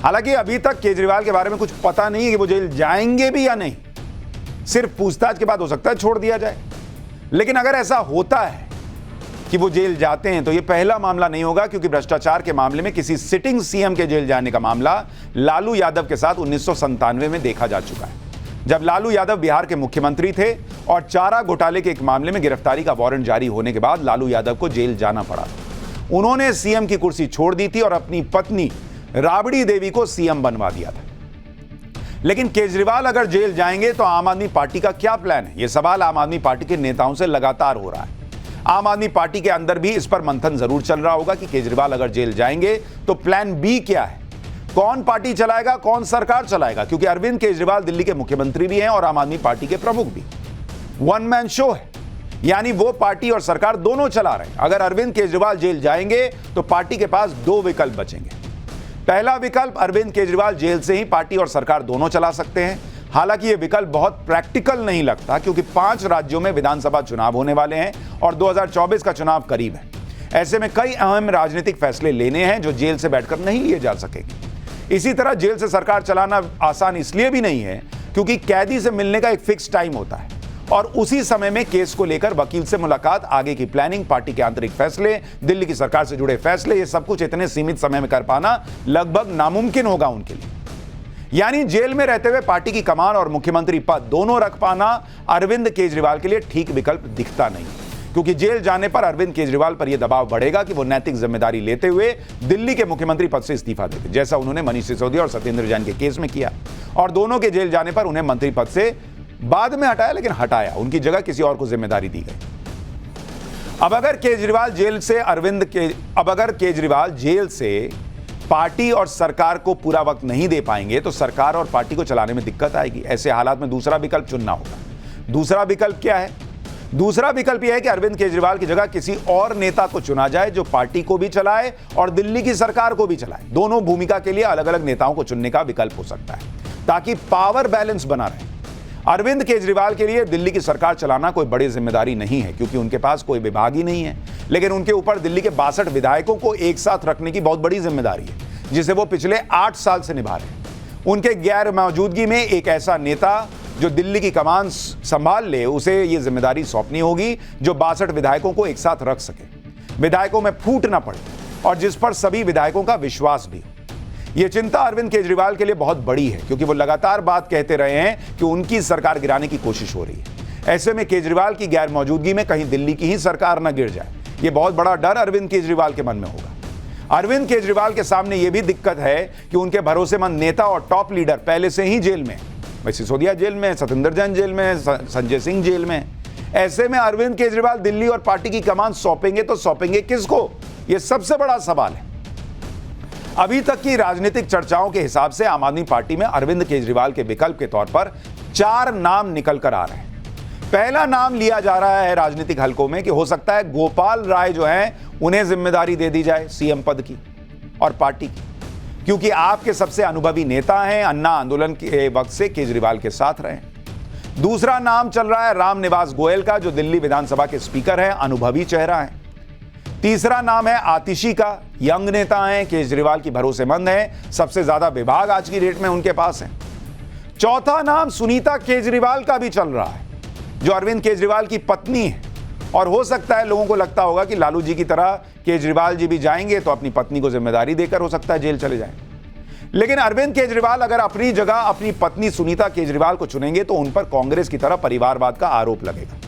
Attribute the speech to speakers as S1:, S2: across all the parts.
S1: हालांकि अभी तक केजरीवाल के बारे में कुछ पता नहीं है कि वो जेल जाएंगे भी या नहीं, सिर्फ पूछताछ के बाद हो सकता है छोड़ दिया जाए। लेकिन अगर ऐसा होता है कि वो जेल जाते हैं तो ये पहला मामला नहीं होगा, क्योंकि भ्रष्टाचार के मामले में किसी सिटिंग सीएम के जेल जाने का मामला लालू यादव के साथ 1997 में देखा जा चुका है, जब लालू यादव बिहार के मुख्यमंत्री थे और चारा घोटाले के एक मामले में गिरफ्तारी का वारंट जारी होने के बाद लालू यादव को जेल जाना पड़ा। उन्होंने सीएम की कुर्सी छोड़ दी थी और अपनी पत्नी राबड़ी देवी को सीएम बनवा दिया था। लेकिन केजरीवाल अगर जेल जाएंगे तो आम आदमी पार्टी का क्या प्लान है, यह सवाल आम आदमी पार्टी के नेताओं से लगातार हो रहा है। आम आदमी पार्टी के अंदर भी इस पर मंथन जरूर चल रहा होगा कि केजरीवाल अगर जेल जाएंगे तो प्लान बी क्या है, कौन पार्टी चलाएगा, कौन सरकार चलाएगा, क्योंकि अरविंद केजरीवाल दिल्ली के मुख्यमंत्री भी हैं और आम आदमी पार्टी के प्रमुख भी। वन मैन शो है, यानी वो पार्टी और सरकार दोनों चला रहे हैं। अगर अरविंद केजरीवाल जेल जाएंगे तो पार्टी के पास दो विकल्प बचेंगे। पहला विकल्प, अरविंद केजरीवाल जेल से ही पार्टी और सरकार दोनों चला सकते हैं। हालांकि यह विकल्प बहुत प्रैक्टिकल नहीं लगता, क्योंकि 5 राज्यों में विधानसभा चुनाव होने वाले हैं और 2024 का चुनाव करीब है। ऐसे में कई अहम राजनीतिक फैसले लेने हैं जो जेल से बैठकर नहीं लिए जा सकेंगे। इसी तरह जेल से सरकार चलाना आसान इसलिए भी नहीं है क्योंकि कैदी से मिलने का एक फिक्स टाइम होता है और उसी समय में केस को लेकर वकील से मुलाकात, आगे की प्लानिंग, पार्टी के आंतरिक फैसले, दिल्ली की सरकार से जुड़े फैसले, ये सब कुछ इतने सीमित समय में कर पाना लगभग नामुमकिन होगा उनके लिए। यानी जेल में रहते हुए पार्टी की कमान और मुख्यमंत्री पद दोनों रख पाना अरविंद केजरीवाल के लिए ठीक विकल्प दिखता नहीं, क्योंकि जेल जाने पर अरविंद केजरीवाल पर यह दबाव बढ़ेगा कि वो नैतिक जिम्मेदारी लेते हुए दिल्ली के मुख्यमंत्री पद से इस्तीफा देते, जैसा उन्होंने मनीष सिसोदिया और सत्येंद्र जैन के केस में किया। और दोनों के जेल जाने पर उन्हें मंत्री पद से बाद में हटाया, लेकिन हटाया, उनकी जगह किसी और को जिम्मेदारी दी गई। अब अगर केजरीवाल जेल से पार्टी और सरकार को पूरा वक्त नहीं दे पाएंगे तो सरकार और पार्टी को चलाने में दिक्कत आएगी। ऐसे हालात में दूसरा विकल्प चुनना होगा। दूसरा विकल्प क्या है? दूसरा विकल्प यह है कि अरविंद केजरीवाल की जगह किसी और नेता को चुना जाए जो पार्टी को भी चलाए और दिल्ली की सरकार को भी चलाए। दोनों भूमिका के लिए अलग अलग नेताओं को चुनने का विकल्प हो सकता है ताकि पावर बैलेंस बना रहे। अरविंद केजरीवाल के लिए दिल्ली की सरकार चलाना कोई बड़ी जिम्मेदारी नहीं है, क्योंकि उनके पास कोई विभाग ही नहीं है, लेकिन उनके ऊपर दिल्ली के 62 विधायकों को एक साथ रखने की बहुत बड़ी जिम्मेदारी है, जिसे वो पिछले 8 साल से निभा रहे हैं। उनके गैर मौजूदगी में एक ऐसा नेता जो दिल्ली की कमान संभाल ले, उसे ये जिम्मेदारी सौंपनी होगी जो 62 विधायकों को एक साथ रख सके, विधायकों में फूट ना पड़े और जिस पर सभी विधायकों का विश्वास भी हो। यह चिंता अरविंद केजरीवाल के लिए बहुत बड़ी है, क्योंकि वो लगातार बात कहते रहे हैं कि उनकी सरकार गिराने की कोशिश हो रही है। ऐसे में केजरीवाल की गैर मौजूदगी में कहीं दिल्ली की ही सरकार न गिर जाए, यह बहुत बड़ा डर अरविंद केजरीवाल के मन में होगा। अरविंद केजरीवाल के सामने यह भी दिक्कत है कि उनके भरोसेमंद नेता और टॉप लीडर पहले से ही जेल में, सिसोदिया जेल में, सत्येंद्र जैन जेल में, संजय सिंह जेल में। ऐसे में अरविंद केजरीवाल दिल्ली और पार्टी की कमान सौंपेंगे तो सौंपेंगे किसको, यह सबसे बड़ा सवाल है। अभी तक की राजनीतिक चर्चाओं के हिसाब से आम आदमी पार्टी में अरविंद केजरीवाल के विकल्प के तौर पर 4 नाम निकल कर आ रहे हैं। पहला नाम लिया जा रहा है राजनीतिक हलकों में कि हो सकता है गोपाल राय जो हैं उन्हें जिम्मेदारी दे दी जाए सीएम पद की और पार्टी की, क्योंकि आपके सबसे अनुभवी नेता हैं, अन्ना आंदोलन के वक्त से केजरीवाल के साथ रहे। दूसरा नाम चल रहा है रामनिवास गोयल का, जो दिल्ली विधानसभा के स्पीकर हैं, अनुभवी चेहरा है। तीसरा नाम है आतिशी का, यंग नेता हैं, केजरीवाल की भरोसेमंद हैं, सबसे ज्यादा विभाग आज की डेट में उनके पास हैं। चौथा नाम सुनीता केजरीवाल का भी चल रहा है, जो अरविंद केजरीवाल की पत्नी है, और हो सकता है लोगों को लगता होगा कि लालू जी की तरह केजरीवाल जी भी जाएंगे तो अपनी पत्नी को जिम्मेदारी देकर हो सकता है जेल चले जाएं। लेकिन अरविंद केजरीवाल अगर अपनी जगह अपनी पत्नी सुनीता केजरीवाल को चुनेंगे तो उन पर कांग्रेस की तरह परिवारवाद का आरोप लगेगा।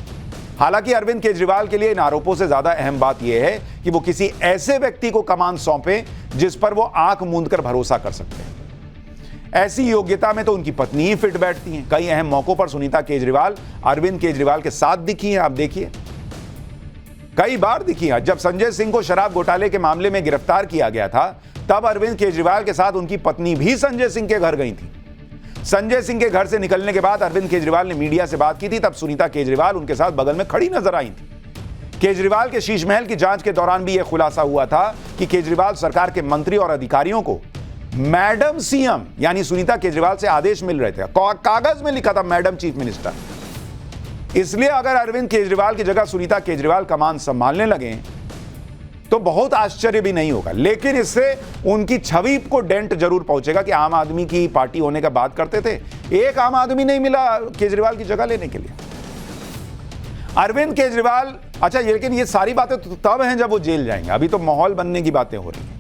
S1: हालांकि अरविंद केजरीवाल के लिए इन आरोपों से ज्यादा अहम बात यह है कि वो किसी ऐसे व्यक्ति को कमान सौंपे जिस पर वो आंख मूंद कर भरोसा कर सकते हैं। ऐसी योग्यता में तो उनकी पत्नी ही फिट बैठती हैं। कई अहम मौकों पर सुनीता केजरीवाल अरविंद केजरीवाल के साथ दिखी हैं, आप देखिए, कई बार दिखी हैं। जब संजय सिंह को शराब घोटाले के मामले में गिरफ्तार किया गया था, तब अरविंद केजरीवाल के साथ उनकी पत्नी भी संजय सिंह के घर गई थी। संजय सिंह के घर से निकलने के बाद अरविंद केजरीवाल ने मीडिया से बात की थी, तब सुनीता केजरीवाल उनके साथ बगल में खड़ी नजर आई थी। केजरीवाल के शीश महल की जांच के दौरान भी यह खुलासा हुआ था कि केजरीवाल सरकार के मंत्री और अधिकारियों को मैडम सीएम यानी सुनीता केजरीवाल से आदेश मिल रहे थे। कागज में लिखा था मैडम चीफ मिनिस्टर। इसलिए अगर अरविंद केजरीवाल की जगह सुनीता केजरीवाल कमान संभालने लगे तो बहुत आश्चर्य भी नहीं होगा। लेकिन इससे उनकी छवि को डेंट जरूर पहुंचेगा कि आम आदमी की पार्टी होने का बात करते थे, एक आम आदमी नहीं मिला केजरीवाल की जगह लेने के लिए। अरविंद केजरीवाल, अच्छा लेकिन ये सारी बातें तो तब हैं जब वो जेल जाएंगे, अभी तो माहौल बनने की बातें हो रही हैं।